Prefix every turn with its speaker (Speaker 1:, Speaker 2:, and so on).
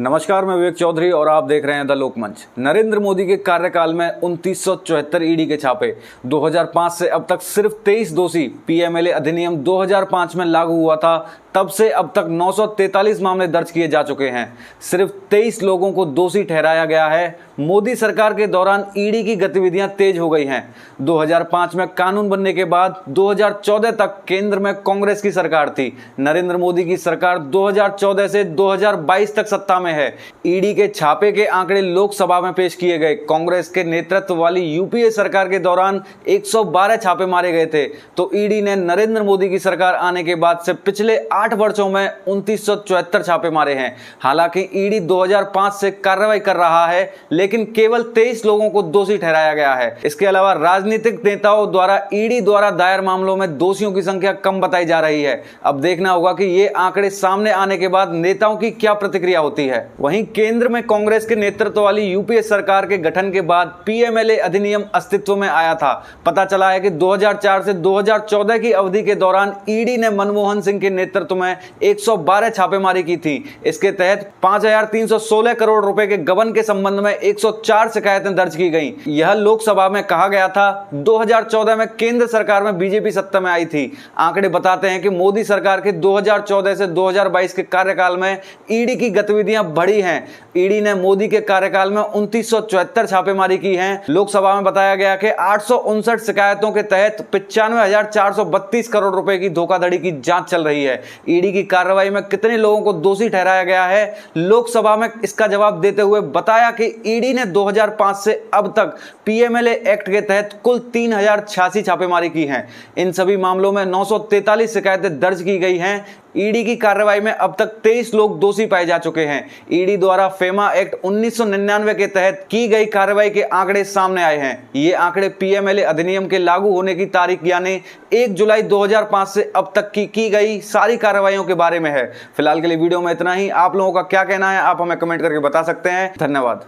Speaker 1: नमस्कार, मैं विवेक चौधरी और आप देख रहे हैं द लोकमंच। नरेंद्र मोदी के कार्यकाल में 2974 ईडी के छापे। 2005 से अब तक सिर्फ 23 दोषी। पीएमएलए अधिनियम 2005 में लागू हुआ था, तब से अब तक 943 मामले दर्ज किए जा चुके हैं। सिर्फ 23 लोगों को दोषी ठहराया गया है। मोदी सरकार के दौरान ईडी की गतिविधियां तेज हो गई हैं। 2005 में कानून बनने के बाद 2014 तक केंद्र में कांग्रेस की सरकार थी। नरेंद्र मोदी की सरकार 2014 से 2022 तक सत्ता में है। ईडी के छापे के आंकड़े लोकसभा में पेश किए गए। कांग्रेस के नेतृत्व वाली यूपीए सरकार के दौरान 112 छापे मारे गए थे, तो ईडी ने नरेंद्र मोदी की सरकार आने के बाद से पिछले 8 वर्षों में 2974 छापे मारे हैं। हालांकि ईडी 2005 से कार्रवाई कर रहा है, लेकिन केवल 23 लोगों को दोषी ठहराया गया है। इसके अलावा राजनीतिक नेताओं द्वारा ईडी द्वारा दायर मामलों में दोषियों की संख्या कम बताई जा रही है। अब देखना होगा कि ये आंकड़े सामने आने के बाद नेताओं की क्या प्रतिक्रिया होती है। वहीं केंद्र में कांग्रेस के नेतृत्व वाली यूपीए सरकार के गठन के बाद पीएमएलए अधिनियम अस्तित्व में आया था। पता चला है कि 2004 से 2014 की अवधि के दौरान ईडी ने मनमोहन सिंह के नेतृत्व में 112 छापेमारी की थी। इसके तहत 5316 करोड़ रुपए के गबन के संबंध में 104 शिकायतें दर्ज की गई। यह लोकसभा में कहा गया था। 2014 में केंद्र सरकार में बीजेपी सत्ता में आई थी। आंकड़े बताते हैं कि मोदी सरकार के 2014 से 2022 के कार्यकाल में ईडी की गतिविधियां बढ़ी हैं। ईडी ने मोदी के कार्यकाल में 2974 छापेमारी की है। लोकसभा में बताया गया कि 859 शिकायतों के तहत 95,432 करोड़ रुपए की धोखाधड़ी की जांच चल रही है। ईडी की कार्रवाई में कितने लोगों को दोषी ठहराया गया है, लोकसभा में इसका जवाब देते हुए बताया कि ईडी ने 2005 से अब तक पीएमएलए एक्ट के तहत कुल 3086 छापेमारी की है। इन सभी मामलों में 943 शिकायतें दर्ज की गई हैं। ईडी की कार्रवाई में अब तक 23 लोग दोषी पाए जा चुके हैं। ईडी द्वारा फेमा एक्ट 1999 के तहत की गई कार्रवाई के आंकड़े सामने आए हैं। ये आंकड़े पीएमएलए अधिनियम के लागू होने की तारीख यानी 1 जुलाई 2005 से अब तक की गई सारी कार्रवाइयों के बारे में है। फिलहाल के लिए वीडियो में इतना ही। आप लोगों का क्या कहना है, आप हमें कमेंट करके बता सकते हैं। धन्यवाद।